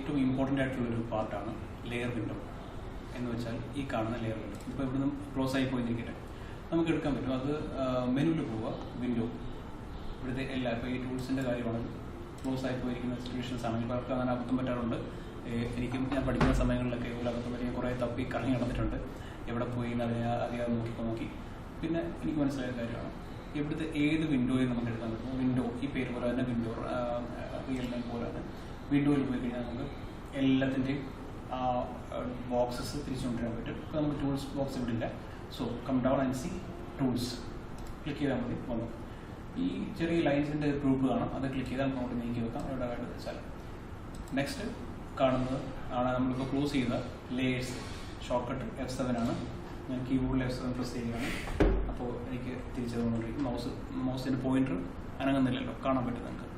ഏറ്റവും ഇമ്പോർട്ടൻ്റ് ആയിട്ടുള്ളൊരു പാർട്ടാണ് ലെയർ വിൻഡോ എന്ന് വെച്ചാൽ ഈ കാണുന്ന ലെയർ വിൻഡോ. ഇപ്പോൾ ഇവിടുന്ന് ക്ലോസ് ആയി പോയിരിക്കട്ടെ, നമുക്ക് എടുക്കാൻ പറ്റും. അത് മെനുവിൽ പോവുക, വിൻഡോ, ഇവിടുത്തെ എല്ലാ ഇപ്പോൾ ഈ ടൂൾസിൻ്റെ കാര്യമാണ്. ക്ലോസ് ആയി പോയിരിക്കുന്ന സിറ്റുവേഷൻസ് ആണെങ്കിൽ അവർക്ക് അങ്ങനെ അബദ്ധം പറ്റാറുണ്ട്. എനിക്കും ഞാൻ പഠിക്കുന്ന സമയങ്ങളിലൊക്കെ ഒരു അബദ്ധം പറ്റി കുറേ തപ്പി കറങ്ങി നടന്നിട്ടുണ്ട്. എവിടെ പോയി എന്ന് അറിയാതെ നോക്കി പിന്നെ എനിക്ക് മനസ്സിലായ കാര്യമാണ് ഇവിടുത്തെ ഏത് വിൻഡോയിൽ നമുക്ക് എടുക്കാൻ പറ്റും. വിൻഡോ ഈ പേര് പോലെ തന്നെ വിൻഡോ, റിയൽ നെയിം പോലെ തന്നെ വിൻഡോയിൽ പോയി കഴിഞ്ഞാൽ നമുക്ക് എല്ലാത്തിൻ്റെയും ബോക്സസ് തിരിച്ചു കൊണ്ടുവരാൻ പറ്റും. ഇപ്പോൾ നമുക്ക് ടൂൾസ് ബോക്സ് ഇവിടെ ഇല്ല. So come down and see tools, click ചെയ്താൽ മതി. വന്നു ഈ ചെറിയ ലൈൻസിൻ്റെ ഗ്രൂപ്പ് കാണാം, അത് ക്ലിക്ക് ചെയ്താൽ നമുക്ക് നീക്കി വെക്കാം എവിടെ വേണ്ടത് വെച്ചാൽ. നെക്സ്റ്റ് കാണുന്നത് ആണ് നമ്മളിപ്പോൾ ക്ലോസ് ചെയ്ത ലേയേഴ്സ്. ഷോർട്ട് കട്ട് F7 ആണ്. ഞാൻ കീബോർഡിൽ F7 പ്രസ് ചെയ്യുകയാണ്. അപ്പോൾ എനിക്ക് തിരിച്ചു തന്നുകൊണ്ടിരിക്കും. മൗസിൻ്റെ പോയിന്റർ അനങ്ങുന്നില്ലല്ലോ, കാണാൻ പറ്റും നിങ്ങൾക്ക്.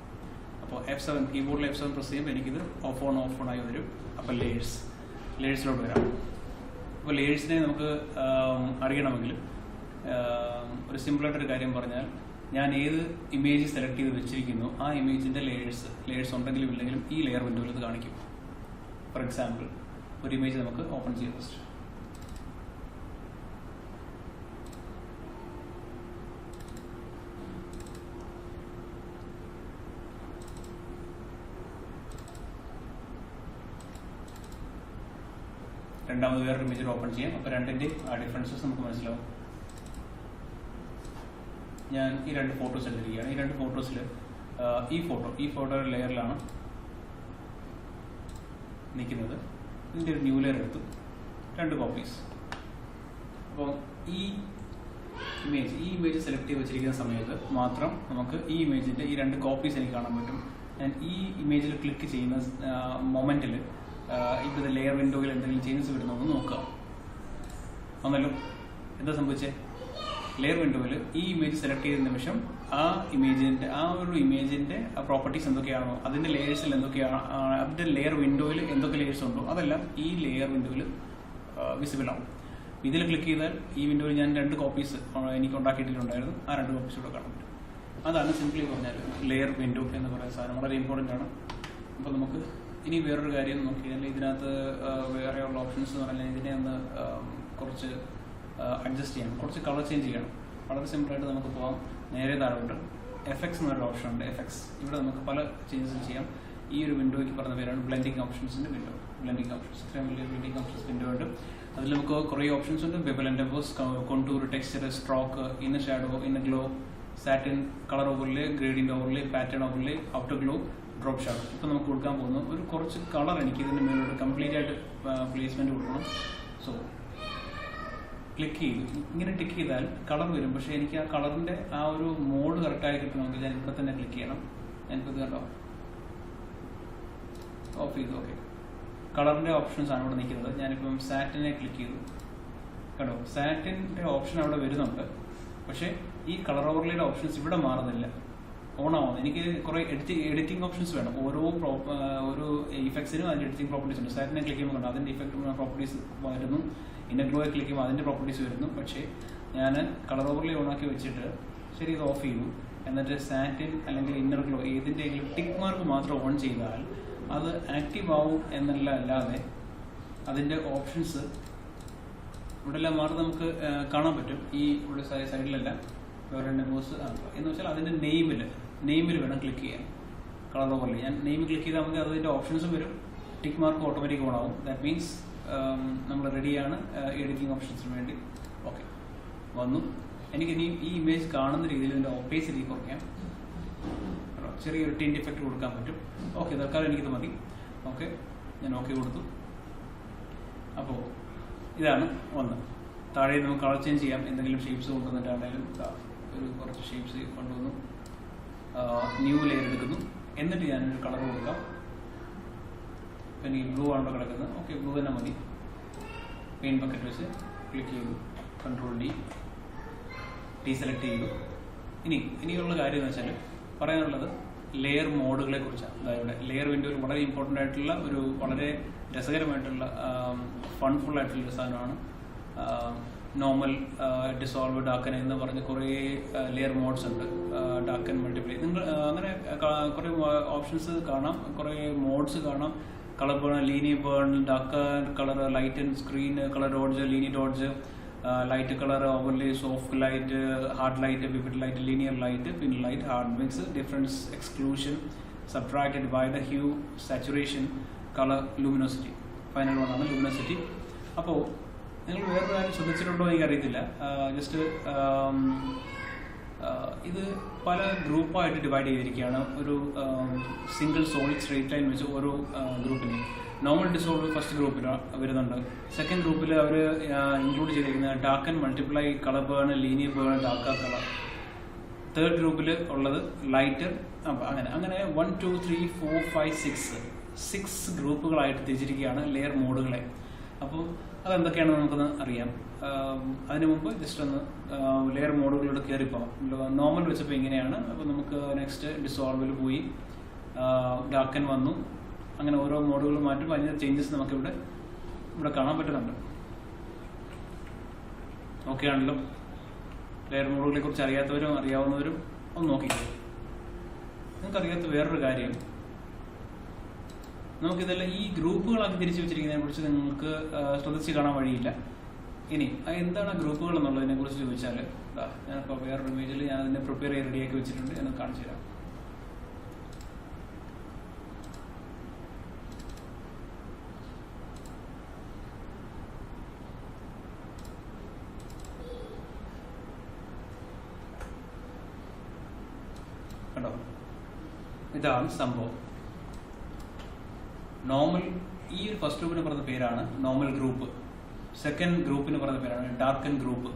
അപ്പോൾ F7 കീബോർഡിൽ F7 പ്രസ് ചെയ്യുമ്പോൾ എനിക്കിത് ഓഫ് ഓൺ ആയി വരും. അപ്പോൾ ലേയേഴ്സിലോട്ട് വരാം. അപ്പോൾ ലേയേഴ്സിനെ നമുക്ക് അറിയണമെങ്കിൽ ഒരു സിമ്പിളായിട്ടൊരു കാര്യം പറഞ്ഞാൽ, ഞാൻ ഏത് ഇമേജ് സെലക്ട് ചെയ്ത് വെച്ചിരിക്കുന്നു ആ ഇമേജിൻ്റെ ലേയേഴ്സ് ഉണ്ടെങ്കിലും ഇല്ലെങ്കിലും ഈ ലെയർ വിൻഡോയിൽ ഇത് കാണിക്കും. ഫോർ എക്സാമ്പിൾ ഒരു ഇമേജ് നമുക്ക് ഓപ്പൺ ചെയ്യാം. ഫസ്റ്റ് രണ്ടാമത് വേറൊരു ഇമേജ് ഓപ്പൺ ചെയ്യാം. അപ്പോൾ രണ്ടിൻ്റെയും ഡിഫറൻസസ് നമുക്ക് മനസ്സിലാവും. ഞാൻ ഈ രണ്ട് ഫോട്ടോസ് എടുത്തിരിക്കുകയാണ്. ഈ രണ്ട് ഫോട്ടോസിൽ ഈ ഫോട്ടോ ലെയറിലാണ് നിൽക്കുന്നത്. ഇതിൻ്റെ ഒരു ന്യൂ ലെയർ എടുത്തു, 2 കോപ്പീസ്. അപ്പോൾ ഈ ഇമേജ് സെലക്ട് ചെയ്ത് വെച്ചിരിക്കുന്ന സമയത്ത് മാത്രം നമുക്ക് ഈ ഇമേജിൻ്റെ ഈ 2 കോപ്പീസ് എനിക്ക് കാണാൻ പറ്റും. ഞാൻ ഈ ഇമേജിൽ ക്ലിക്ക് ചെയ്യുന്ന മൊമെൻറ്റിൽ ഇപ്പോഴത്തെ ലെയർ വിൻഡോയിൽ എന്തെങ്കിലും ചേഞ്ചസ് വരുന്നതെന്ന് നോക്കുക. വന്നല്ലോ, എന്താ സംഭവിച്ചേ? ലെയർ വിൻഡോയിൽ ഈ ഇമേജ് സെലക്ട് ചെയ്ത നിമിഷം ആ ഒരു ഇമേജിൻ്റെ പ്രോപ്പർട്ടീസ് എന്തൊക്കെയാണോ, അതിൻ്റെ ലെയേഴ്സിൽ എന്തൊക്കെയാണ്, അതിൻ്റെ ലെയർ വിൻഡോയിൽ എന്തൊക്കെ ലെയേഴ്സ് ഉണ്ടോ അതെല്ലാം ഈ ലെയർ വിൻഡോയിൽ വിസിബിൾ ആവും. ഇതിൽ ക്ലിക്ക് ചെയ്താൽ ഈ വിൻഡോയിൽ ഞാൻ 2 കോപ്പീസ് എനിക്ക് ഉണ്ടാക്കിയിട്ടുണ്ടായിരുന്നു. ആ 2 കോപ്പീസ് ഇവിടെ കാണാൻ പറ്റും. അതാണ് സിംപ്ലി പറഞ്ഞാൽ ലെയർ വിൻഡോ എന്ന് പറയുന്ന സാധനം. വളരെ ഇമ്പോർട്ടൻ്റ് ആണ്. അപ്പോൾ നമുക്ക് ഇനി വേറൊരു കാര്യം നോക്കിയാൽ ഇതിനകത്ത് വേറെയുള്ള ഓപ്ഷൻസ് എന്ന് പറഞ്ഞാൽ ഇതിനെ ഒന്ന് കുറച്ച് അഡ്ജസ്റ്റ് ചെയ്യണം, കുറച്ച് കളർ ചേഞ്ച് ചെയ്യണം. വളരെ സിമ്പിളായിട്ട് നമുക്ക് പോകാം. നേരെ താഴോട്ട് എഫക്ട്സ് എന്നൊരു ഓപ്ഷൻ ഉണ്ട്. എഫക്ട്സ്, ഇവിടെ നമുക്ക് പല ചേഞ്ചസും ചെയ്യാം. ഈ ഒരു വിൻഡോയ്ക്ക് പറഞ്ഞ പേരാണ് ബ്ലെൻഡിങ് ഓപ്ഷൻസിൻ്റെ വിൻഡോ. ബ്ലെൻഡിങ് ഓപ്ഷൻസ്, ഇത്രയും വലിയ ബ്ലെൻഡിങ് ഓപ്ഷൻസ് വിൻഡോ ഉണ്ട്. അതിൽ നമുക്ക് കുറേ ഓപ്ഷൻസ് ഉണ്ട്. Bevel and emboss, contour, texture, stroke, inner shadow, inner glow, satin, colour overlay, gradient overlay, pattern overlay, outer glow, drop shadow. ഇപ്പോൾ നമുക്ക് കൊടുക്കാൻ പോകുന്നു ഒരു കുറച്ച് കളർ. എനിക്ക് ഇതിൻ്റെ മേലോട്ട് കംപ്ലീറ്റ് ആയിട്ട് പ്ലേസ്മെൻറ്റ് കൊടുക്കണം. സോ ക്ലിക്ക് ചെയ്തു, ഇങ്ങനെ ടിക്ക് ചെയ്താൽ കളർ വരും. പക്ഷേ എനിക്ക് ആ കളറിൻ്റെ ആ ഒരു മോഡ് കറക്റ്റായി കിട്ടണമെങ്കിൽ ഞാൻ ഇവിടെ തന്നെ ക്ലിക്ക് ചെയ്യണം. ഞാനിപ്പോൾ ഇത് കണ്ടോ ഓഫ് ചെയ്തു. ഓക്കെ, കളറിൻ്റെ ഓപ്ഷൻസ് ആണ് ഇവിടെ നിൽക്കുന്നത്. ഞാനിപ്പം സാറ്റിനെ ക്ലിക്ക് ചെയ്തു. കേട്ടോ, സാറ്റിൻ്റെ ഓപ്ഷൻ അവിടെ വരുന്നുണ്ട്. പക്ഷേ ഈ കളർ ഓവർലേയുടെ ഓപ്ഷൻസ് ഇവിടെ മാറുന്നില്ല, ഓൺ ആവുന്നത്. എനിക്ക് കുറേ എഡിറ്റിംഗ് ഓപ്ഷൻസ് വേണം. ഓരോ ഇഫക്ട്സിനും അതിൻ്റെ എഡിറ്റിംഗ് പ്രോപ്പർട്ടീസ് ഉണ്ട്. സാറ്റിനെ ക്ലിക്ക് ചെയ്യുമ്പോൾ അതിൻ്റെ ഇഫക്റ്റ് പ്രോപ്പർട്ടീസ് വരുന്നു. ഇന്നർ ഗ്ലോയെ ക്ലിക്ക് ചെയ്യുമ്പോൾ അതിൻ്റെ പ്രോപ്പർട്ടീസ് വരുന്നു. പക്ഷേ ഞാൻ കളർ ഓവർലേ ഓണാക്കി വെച്ചിട്ട് ശരി ഇത് ഓഫ് ചെയ്തു. എന്നിട്ട് സാറ്റിൻ അല്ലെങ്കിൽ ഇന്നർ ഗ്ലോ ഏതിൻ്റെയെങ്കിലും ടിക്ക് മാർക്ക് മാത്രം ഓൺ ചെയ്താൽ അത് ആക്റ്റീവ് ആവും അല്ലാതെ അതിൻ്റെ ഓപ്ഷൻസ് ഇവിടെ എല്ലാം മാറി നമുക്ക് കാണാൻ പറ്റും. ഈ ഇവിടെ സൈഡിലല്ല, വേറെ നെബോസ് എന്ന് വെച്ചാൽ അതിൻ്റെ നെയിമിൽ വേണം ക്ലിക്ക് ചെയ്യാൻ. കളർ ഓവർലേ ഞാൻ നെയിം ക്ലിക്ക് ചെയ്താൽ മതി, അതിൻ്റെ ഓപ്ഷൻസും വരും. ടിക്ക് മാർക്ക് ഓട്ടോമാറ്റിക് ഓൺ ആവും. ദാറ്റ് മീൻസ് നമ്മൾ റെഡിയാണ് എഡിറ്റിംഗ് ഓപ്ഷൻസിന് വേണ്ടി. ഓക്കെ, വന്നു. എനിക്കിനി ഈ ഇമേജ് കാണുന്ന രീതിയിൽ ഇതിൻ്റെ ഒപ്പേസിറ്റി കുറയ്ക്കാം. ചെറിയൊരു ടിൻറ്റ് ഇഫക്റ്റ് കൊടുക്കാൻ പറ്റും. ഓക്കെ, തൽക്കാലം എനിക്കിത് മതി. ഓക്കെ, ഞാൻ ഓക്കെ കൊടുത്തു. അപ്പോൾ ഇതാണ് ഒന്ന്. താഴെ നമുക്ക് കളർ ചേഞ്ച് ചെയ്യാം. എന്തെങ്കിലും ഷേപ്സ് കൊണ്ടുവന്നിട്ടാണെങ്കിലും ഒരു കുറച്ച് ഷേപ്സ് കൊണ്ടുവന്നു. ന്യൂ ലെയർ എടുക്കുന്നു. എന്നിട്ട് ഞാനൊരു കളർ കൊടുക്കാം. പിന്നെ ഈ ബ്ലൂ ആണോ കിടക്കുന്നത്? ഓക്കെ, ബ്ലൂ തന്നെ മതി. പെയിൻ ബക്കറ്റ് വെച്ച് ക്ലിക്ക് ചെയ്തു, കൺട്രോൾ ഡി സെലക്ട് ചെയ്തു. ഇനിയുള്ള കാര്യം എന്ന് വെച്ചാൽ പറയാനുള്ളത് ലെയർ മോഡുകളെ കുറിച്ചാണ്. അതായത് ലെയർ വിൻഡോയിൽ വളരെ ഇമ്പോർട്ടൻ്റ് ആയിട്ടുള്ള ഒരു വളരെ രസകരമായിട്ടുള്ള ഫൺഫുൾ ആയിട്ടുള്ളൊരു സാധനമാണ് നോർമൽ, ഡിസോൾവ്, ഡാക്കൻ എന്ന് പറഞ്ഞ് കുറേ ലെയർ മോഡ്സ് ഉണ്ട്. ഡാക്കൻ, മൾട്ടിപ്ലൈ, നിങ്ങൾ അങ്ങനെ കുറേ ഓപ്ഷൻസ് കാണാം, കുറേ മോഡ്സ് കാണാം. color burn, linear burn, darker color, lighten screen, color dodge, linear dodge, light color, overlay, soft light, hard light, vivid light, linear light, pin light, hard mix, difference, exclusion, subtract, divide, hue, saturation, color, luminosity. Final one ആണ് luminosity. അപ്പോൾ നിങ്ങൾ വേറൊരു കാര്യം ശ്രദ്ധിച്ചിട്ടുണ്ടോ എനിക്കറിയത്തില്ല. Just ഇത് പല ഗ്രൂപ്പായിട്ട് ഡിവൈഡ് ചെയ്തിരിക്കുകയാണ്. ഒരു സിംഗിൾ സോളിഡ് സ്ട്രേറ്റ് ലൈൻ വെച്ച് ഓരോ ഗ്രൂപ്പിന് നോർമൽ ഡിസോൾവ് ഫസ്റ്റ് ഗ്രൂപ്പിൽ വരുന്നുണ്ട്. സെക്കൻഡ് ഗ്രൂപ്പിൽ അവർ ഇൻക്ലൂഡ് ചെയ്തിരിക്കുന്നത് dark and multiply, colour burn, linear burn, dark colour. Third ഗ്രൂപ്പിൽ ഉള്ളത് ലൈറ്റർ. അങ്ങനെ 1, 2, 3, 4, 5, 6 ഗ്രൂപ്പുകളായിട്ട് തിരിച്ചിരിക്കുകയാണ് ലെയർ മോഡുകളെ. അപ്പോൾ അതെന്തൊക്കെയാണെന്ന് നമുക്കൊന്ന് അറിയാം. അതിനു മുമ്പ് ജസ്റ്റ് ഒന്ന് ലെയർ മോഡുകളിലൂടെ കയറിപ്പോകാം. നോർമൽ വെച്ചപ്പോൾ ഇങ്ങനെയാണ്. അപ്പോൾ നമുക്ക് നെക്സ്റ്റ് ഡിസോൾവിൽ പോയി ഡാർക്കൻ വന്നു. അങ്ങനെ ഓരോ മോഡുകൾ മാറ്റും. അതിൻ്റെ ചേഞ്ചസ് നമുക്കിവിടെ കാണാൻ പറ്റുന്നുണ്ട്. ഓക്കെ ആണല്ലോ. ലെയർ മോഡുകളെ കുറിച്ച് അറിയാത്തവരും അറിയാവുന്നവരും ഒന്ന് നോക്കിക്കോ. നിങ്ങൾക്കറിയാത്ത വേറൊരു കാര്യം, നമുക്കിതെല്ലാം ഈ ഗ്രൂപ്പുകളാക്കി തിരിച്ചു വെച്ചിരിക്കുന്നതിനെ കുറിച്ച് നിങ്ങൾക്ക് ശ്രദ്ധിച്ച് കാണാൻ വഴിയില്ല. ഇനി എന്താണ് ഗ്രൂപ്പുകൾ എന്നുള്ളതിനെ കുറിച്ച് ചോദിച്ചാൽ, ഞാനിപ്പോൾ വേറൊരു ഇമേജിൽ ഞാൻ അതിനെ പ്രിപ്പയർ ചെയ്ത് റെഡിയാക്കി വെച്ചിട്ടുണ്ട്. ഞാൻ കാണിച്ചു തരാം. കണ്ടോ, ഇതാണ് സംഭവം. നോർമൽ, ഈ ഒരു ഫസ്റ്റ് ഗ്രൂപ്പിന് പറഞ്ഞ പേരാണ് നോർമൽ ഗ്രൂപ്പ്. സെക്കൻഡ് ഗ്രൂപ്പിന് പറഞ്ഞ പേരാണ് ഡാർക്കൻ ഗ്രൂപ്പ്.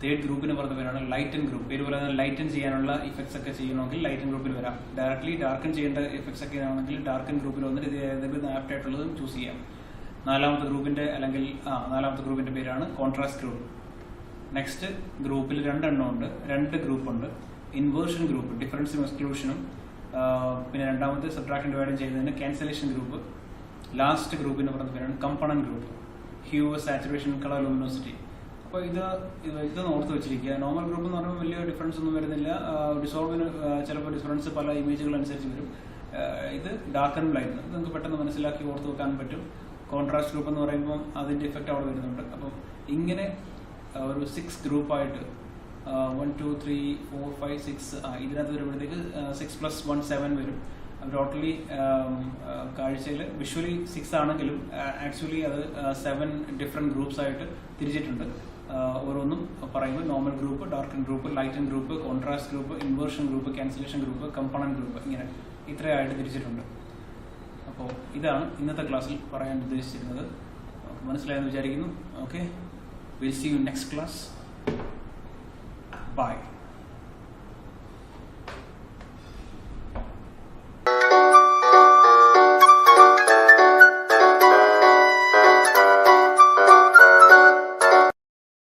തേർഡ് ഗ്രൂപ്പിന് പറഞ്ഞ പേരാണ് ലൈറ്റൻ ഗ്രൂപ്പ്. പേര് പോലെ ലൈറ്റൻ ചെയ്യാനുള്ള ഇഫക്ട്സ് ഒക്കെ ചെയ്യണമെങ്കിൽ ലൈറ്റൻ ഗ്രൂപ്പിൽ വരാം. ഡയറക്ട്ലി ഡാർക്കൻ ചെയ്യേണ്ട ഇഫക്ട്സ് ഒക്കെ ആണെങ്കിൽ ഡാർക്കൻ ഗ്രൂപ്പിൽ വന്നിട്ട് ഇത് ഏതെങ്കിലും ആപ്റ്റ് ആയിട്ടുള്ളതും ചൂസ് ചെയ്യാം. നാലാമത്തെ ഗ്രൂപ്പിന്റെ പേരാണ് കോൺട്രാസ്റ്റ് ഗ്രൂപ്പ്. നെക്സ്റ്റ് ഗ്രൂപ്പിൽ 2 എണ്ണം ഉണ്ട്. 2 ഗ്രൂപ്പുണ്ട്. Inversion group, ഡിഫറൻസും എക്സ്ക്ലൂഷനും. പിന്നെ രണ്ടാമത്തെ സബ്ട്രാക്ഷൻ ഡിവൈഡും ചെയ്യുന്നതിന് ക്യാൻസലേഷൻ ഗ്രൂപ്പ്. ലാസ്റ്റ് ഗ്രൂപ്പിന് പറഞ്ഞ പേരാണ് component group. Hue, saturation, colour, luminosity. അപ്പോൾ ഇത് ഓർത്ത് വെച്ചിരിക്കുക. നോർമൽ ഗ്രൂപ്പ് എന്ന് പറയുമ്പോൾ വലിയ ഡിഫറൻസ് ഒന്നും വരുന്നില്ല. ഡിസോൾവിന് ചിലപ്പോൾ ഡിഫറൻസ് പല ഇമേജുകൾ അനുസരിച്ച് വരും. ഇത് ഡാർക്ക് ആൻഡ് ലൈറ്റ്, ഇത് നമുക്ക് പെട്ടെന്ന് മനസ്സിലാക്കി ഓർത്ത് വെക്കാൻ പറ്റും. കോൺട്രാസ്റ്റ് ഗ്രൂപ്പ് എന്ന് പറയുമ്പോൾ അതിൻ്റെ ഇഫക്റ്റ് അവിടെ വരുന്നുണ്ട്. അപ്പം ഇങ്ങനെ ഒരു 6 ഗ്രൂപ്പായിട്ട് 1, 2, 3, 4, 5, 6 ഇതിനകത്ത് വരുമ്പോഴത്തേക്ക് 6 + 1 7 വരും. ടോട്ടലി കാഴ്ചയിൽ വിഷ്വലി 6 ആണെങ്കിലും ആക്ച്വലി അത് 7 ഡിഫറെൻറ്റ് ഗ്രൂപ്പ്സ് ആയിട്ട് തിരിച്ചിട്ടുണ്ട്. ഓരോന്നും പറയുമ്പോൾ normal group, darken group, lighten group, contrast group, inversion group, cancellation group, component group, ഇങ്ങനെ ഇത്രയായിട്ട് തിരിച്ചിട്ടുണ്ട്. അപ്പോൾ ഇതാണ് ഇന്നത്തെ ക്ലാസ്സിൽ പറയാൻ ഉദ്ദേശിച്ചിരുന്നത്. മനസ്സിലായെന്ന് വിചാരിക്കുന്നു. Okay, will see you next class. Bye.